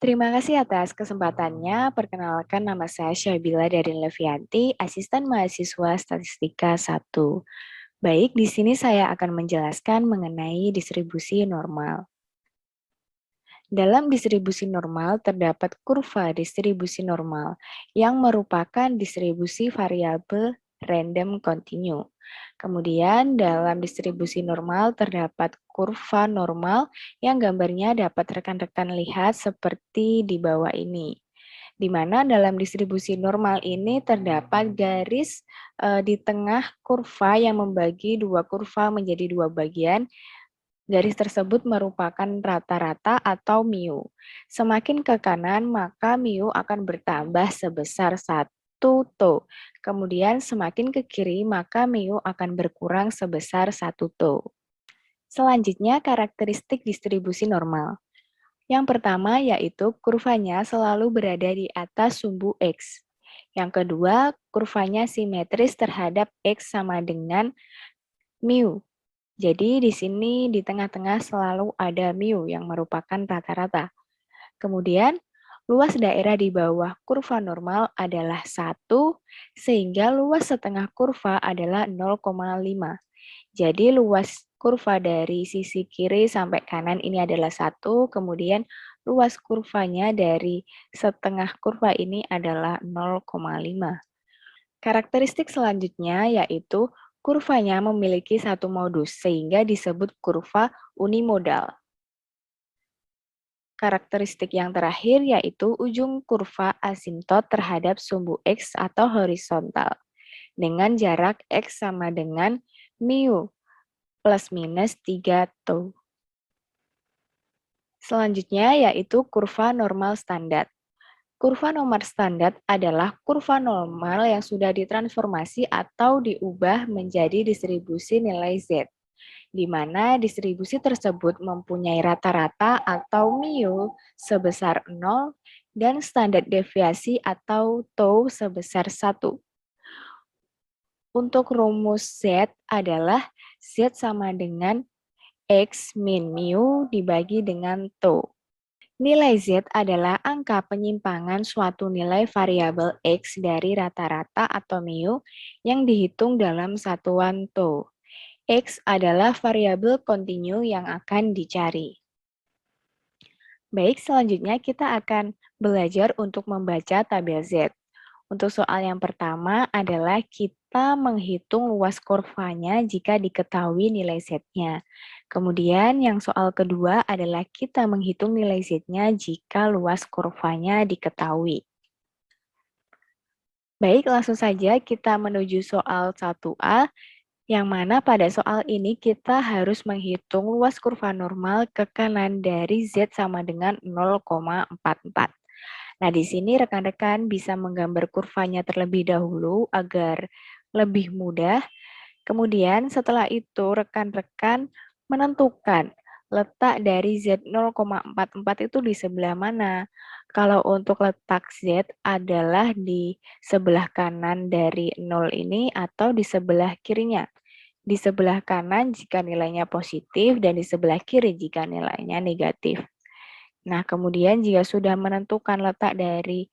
Terima kasih atas kesempatannya. Perkenalkan nama saya Syabila dari Levianti, asisten mahasiswa Statistika 1. Baik, di sini saya akan menjelaskan mengenai distribusi normal. Dalam distribusi normal terdapat kurva distribusi normal yang merupakan distribusi variabel random continue. Kemudian dalam distribusi normal terdapat kurva normal yang gambarnya dapat rekan-rekan lihat seperti di bawah ini. Di mana dalam distribusi normal ini terdapat garis di tengah kurva yang membagi dua kurva menjadi dua bagian. Garis tersebut merupakan rata-rata atau mu. Semakin ke kanan, maka mu akan bertambah sebesar 1 to. Kemudian semakin ke kiri, maka mu akan berkurang sebesar 1 to. Selanjutnya, karakteristik distribusi normal. Yang pertama yaitu kurvanya selalu berada di atas sumbu X. Yang kedua, kurvanya simetris terhadap X sama dengan mu. Jadi di sini di tengah-tengah selalu ada mu yang merupakan rata-rata. Kemudian luas daerah di bawah kurva normal adalah 1, sehingga luas setengah kurva adalah 0,5. Jadi luas kurva dari sisi kiri sampai kanan ini adalah 1, kemudian luas kurvanya dari setengah kurva ini adalah 0,5. Karakteristik selanjutnya yaitu kurvanya memiliki satu modus sehingga disebut kurva unimodal. Karakteristik yang terakhir yaitu ujung kurva asimtot terhadap sumbu X atau horizontal dengan jarak X sama dengan mu plus minus 3 to. Selanjutnya yaitu kurva normal standar. Kurva normal standar adalah kurva normal yang sudah ditransformasi atau diubah menjadi distribusi nilai Z, di mana distribusi tersebut mempunyai rata-rata atau mu sebesar 0 dan standar deviasi atau tau sebesar 1. Untuk rumus Z adalah Z sama dengan X min mu dibagi dengan tau. Nilai Z adalah angka penyimpangan suatu nilai variabel X dari rata-rata atau mu yang dihitung dalam satuan tau. X adalah variabel kontinu yang akan dicari. Baik, selanjutnya kita akan belajar untuk membaca tabel Z. Untuk soal yang pertama adalah kita menghitung luas kurvanya jika diketahui nilai Z-nya. Kemudian yang soal kedua adalah kita menghitung nilai Z-nya jika luas kurvanya diketahui. Baik, langsung saja kita menuju soal 1A, yang mana pada soal ini kita harus menghitung luas kurva normal ke kanan dari Z sama dengan 0,44. Nah, di sini rekan-rekan bisa menggambar kurvanya terlebih dahulu agar lebih mudah. Kemudian setelah itu rekan-rekan menentukan letak dari Z 0,44 itu di sebelah mana. Kalau untuk letak Z adalah di sebelah kanan dari 0 ini atau di sebelah kirinya. Di sebelah kanan jika nilainya positif dan di sebelah kiri jika nilainya negatif. Nah, kemudian jika sudah menentukan letak dari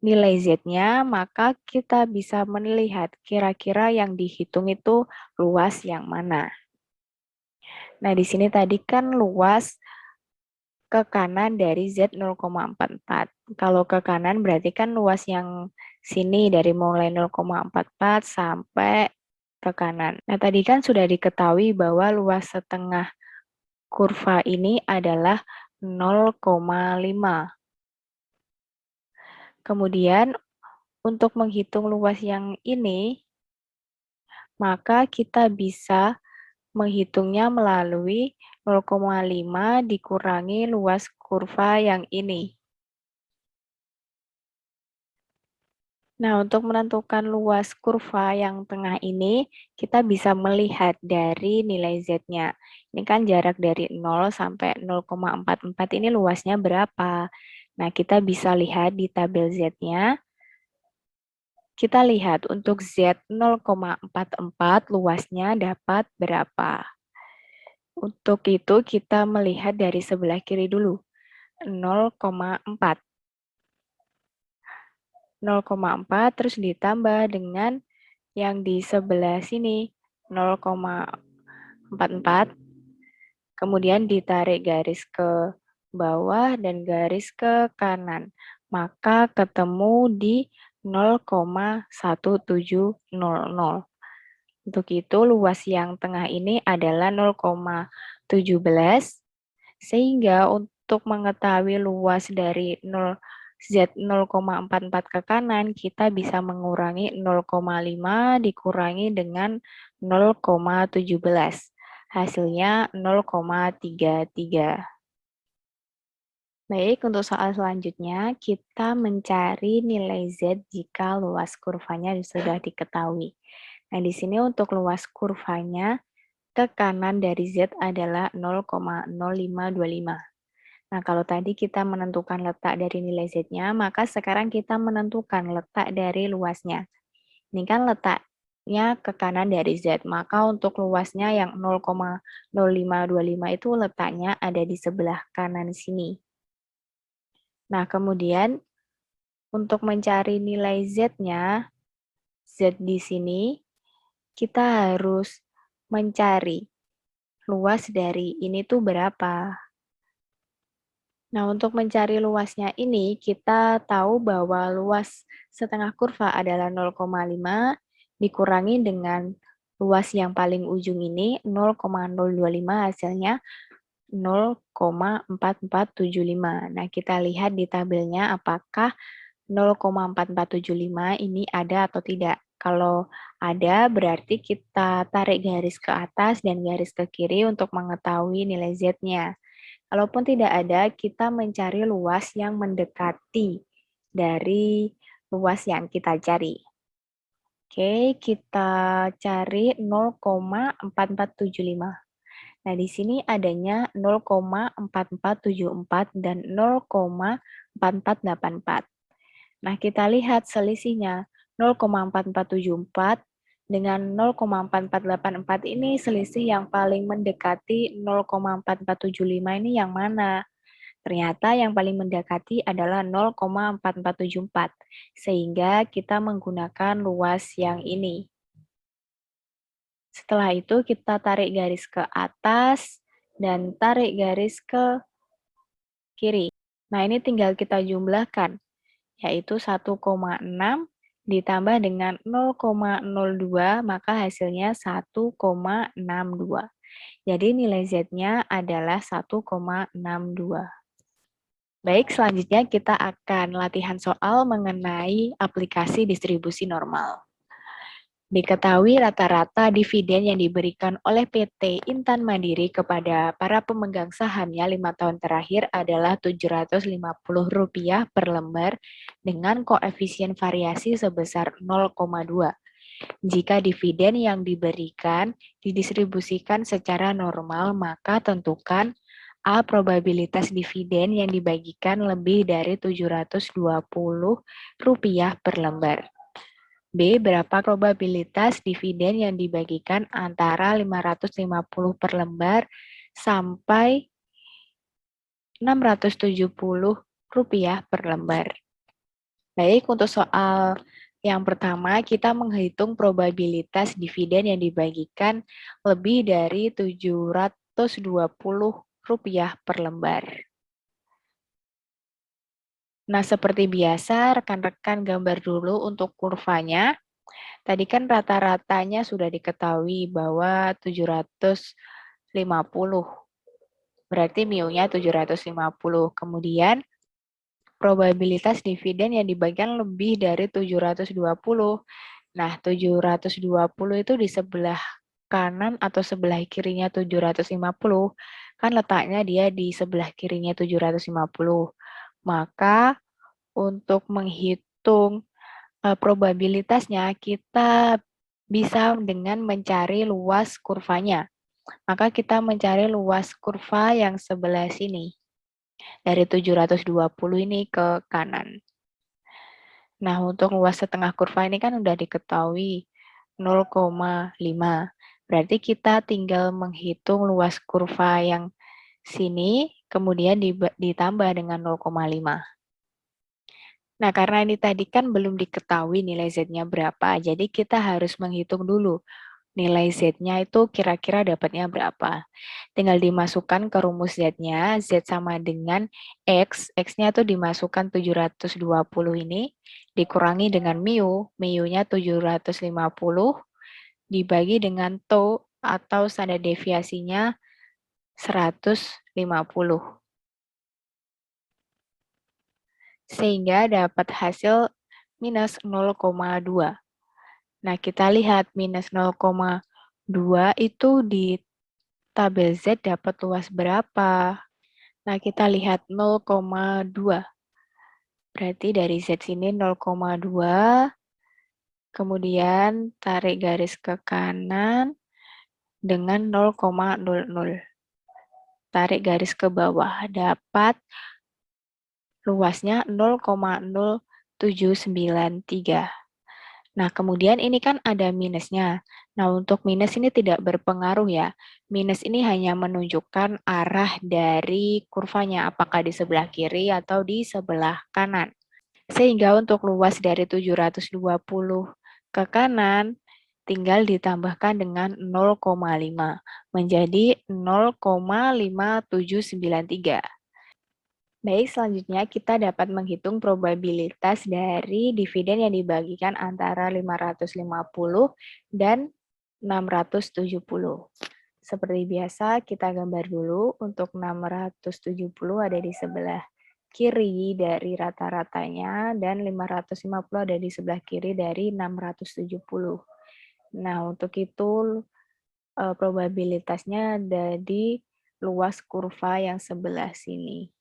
nilai Z-nya, maka kita bisa melihat kira-kira yang dihitung itu luas yang mana. Nah, di sini tadi kan luas ke kanan dari Z 0,44. Kalau ke kanan berarti kan luas yang sini dari mulai 0,44 sampai ke kanan. Nah, tadi kan sudah diketahui bahwa luas setengah kurva ini adalah 0,5. Kemudian untuk menghitung luas yang ini, maka kita bisa menghitungnya melalui 0,5 dikurangi luas kurva yang ini. Nah, untuk menentukan luas kurva yang tengah ini, kita bisa melihat dari nilai Z-nya. Ini kan jarak dari 0 sampai 0,44 ini luasnya berapa? Nah, kita bisa lihat di tabel Z-nya. Kita lihat untuk Z 0,44 luasnya dapat berapa. Untuk itu kita melihat dari sebelah kiri dulu. 0,4. 0,4 terus ditambah dengan yang di sebelah sini 0,44, kemudian ditarik garis ke bawah dan garis ke kanan. Maka ketemu di 0,1700. Untuk itu luas yang tengah ini adalah 0,17, sehingga untuk mengetahui luas dari 0 Z 0,44 ke kanan, kita bisa mengurangi 0,5 dikurangi dengan 0,17. Hasilnya 0,33. Baik, untuk soal selanjutnya, kita mencari nilai Z jika luas kurvanya sudah diketahui. Nah, di sini untuk luas kurvanya, ke kanan dari Z adalah 0,0525. Nah, kalau tadi kita menentukan letak dari nilai Z-nya, maka sekarang kita menentukan letak dari luasnya. Ini kan letaknya ke kanan dari Z, maka untuk luasnya yang 0,0525 itu letaknya ada di sebelah kanan sini. Nah, kemudian untuk mencari nilai Z-nya, Z di sini, kita harus mencari luas dari ini tuh berapa. Nah, untuk mencari luasnya ini, kita tahu bahwa luas setengah kurva adalah 0,5 dikurangi dengan luas yang paling ujung ini 0,025, hasilnya 0,4475. Nah, kita lihat di tabelnya apakah 0,4475 ini ada atau tidak. Kalau ada, berarti kita tarik garis ke atas dan garis ke kiri untuk mengetahui nilai Z-nya. Kalaupun tidak ada, kita mencari luas yang mendekati dari luas yang kita cari. Oke, kita cari 0,4475. Nah, di sini adanya 0,4474 dan 0,4484. Nah, kita lihat selisihnya 0,4474 dengan 0,4484 ini selisih yang paling mendekati 0,4475 ini yang mana? Ternyata yang paling mendekati adalah 0,4474, sehingga kita menggunakan luas yang ini. Setelah itu kita tarik garis ke atas dan tarik garis ke kiri. Nah, ini tinggal kita jumlahkan, yaitu 1,6 ditambah dengan 0,02, maka hasilnya 1,62. Jadi nilai Z-nya adalah 1,62. Baik, selanjutnya kita akan latihan soal mengenai aplikasi distribusi normal. Diketahui rata-rata dividen yang diberikan oleh PT Intan Mandiri kepada para pemegang sahamnya 5 tahun terakhir adalah Rp750 per lembar dengan koefisien variasi sebesar 0,2. Jika dividen yang diberikan didistribusikan secara normal, maka tentukan A. Probabilitas dividen yang dibagikan lebih dari Rp720 per lembar. B. Berapa probabilitas dividen yang dibagikan antara 550 per lembar sampai Rp670 per lembar. Baik, untuk soal yang pertama, kita menghitung probabilitas dividen yang dibagikan lebih dari Rp720 per lembar. Nah, seperti biasa, rekan-rekan gambar dulu untuk kurvanya. Tadi kan rata-ratanya sudah diketahui bahwa 750. Berarti mu-nya 750. Kemudian, probabilitas dividen yang dibagikan lebih dari 720. Nah, 720 itu di sebelah kanan atau sebelah kirinya 750. Kan letaknya dia di sebelah kirinya 750. Maka untuk menghitung probabilitasnya, kita bisa dengan mencari luas kurvanya. Maka kita mencari luas kurva yang sebelah sini. Dari 720 ini ke kanan. Nah, untuk luas setengah kurva ini kan udah diketahui 0,5. Berarti kita tinggal menghitung luas kurva yang sini kemudian ditambah dengan 0,5. Nah, karena ini tadi kan belum diketahui nilai Z-nya berapa, jadi kita harus menghitung dulu nilai Z-nya itu kira-kira dapatnya berapa. Tinggal dimasukkan ke rumus Z-nya, Z sama dengan X, X-nya itu dimasukkan 720 ini, dikurangi dengan mu-nya 750, dibagi dengan tau atau standar deviasinya 150. Sehingga dapat hasil minus 0,2. Nah, kita lihat minus 0,2 itu di tabel Z dapat luas berapa? Nah, kita lihat 0,2. Berarti dari Z sini 0,2, kemudian tarik garis ke kanan dengan 0,00. Tarik garis ke bawah, dapat luasnya 0,0793. Nah, kemudian ini kan ada minusnya. Nah, untuk minus ini tidak berpengaruh ya. Minus ini hanya menunjukkan arah dari kurvanya, apakah di sebelah kiri atau di sebelah kanan. Sehingga untuk luas dari 720 ke kanan, tinggal ditambahkan dengan 0,5, menjadi 0,5793. Baik, selanjutnya kita dapat menghitung probabilitas dari dividen yang dibagikan antara 550 dan 670. Seperti biasa, kita gambar dulu. Untuk 670 ada di sebelah kiri dari rata-ratanya, dan 550 ada di sebelah kiri dari 670. Nah, untuk itu probabilitasnya ada di luas kurva yang sebelah sini.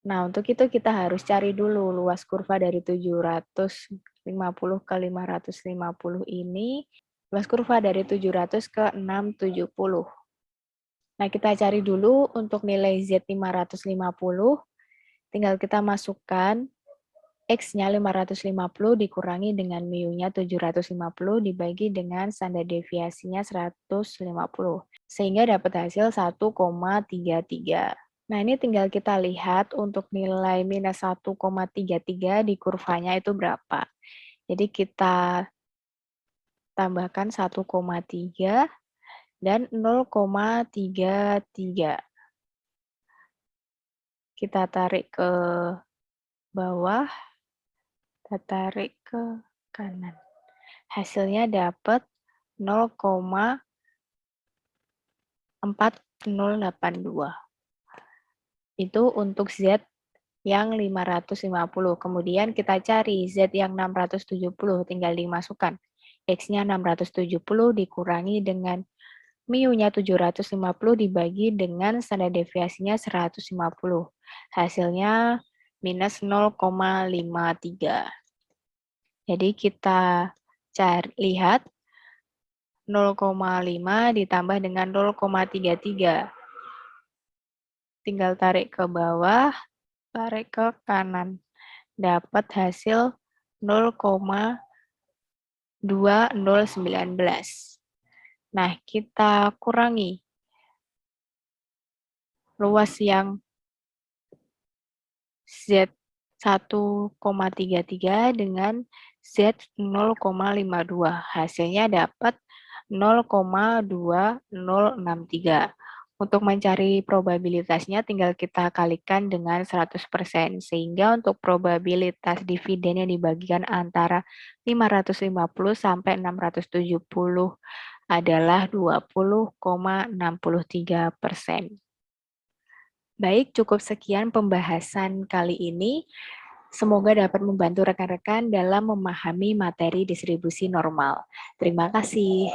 Nah, untuk itu kita harus cari dulu luas kurva dari 750 ke 550 ini, luas kurva dari 700 ke 670. Nah, kita cari dulu untuk nilai Z 550, tinggal kita masukkan X-nya 550 dikurangi dengan mu-nya 750 dibagi dengan standar deviasinya 150, sehingga dapat hasil 1,33. Nah, ini tinggal kita lihat untuk nilai minus 1,33 di kurvanya itu berapa. Jadi kita tambahkan 1,3 dan 0,33. Kita tarik ke bawah, kita tarik ke kanan. Hasilnya dapat 0,4082. Itu untuk Z yang 550. Kemudian kita cari Z yang 670, tinggal dimasukkan. X-nya 670 dikurangi dengan mu-nya 750 dibagi dengan standar deviasinya 150. Hasilnya minus 0,53. Jadi kita lihat 0,5 ditambah dengan 0,33. Tinggal tarik ke bawah, tarik ke kanan. Dapat hasil 0,2019. Nah, kita kurangi luas yang Z 1,33 dengan Z 0,52. Hasilnya dapat 0,2063. Untuk mencari probabilitasnya tinggal kita kalikan dengan 100%, sehingga untuk probabilitas dividen yang dibagikan antara 550 sampai 670 adalah 20,63%. Baik, cukup sekian pembahasan kali ini. Semoga dapat membantu rekan-rekan dalam memahami materi distribusi normal. Terima kasih.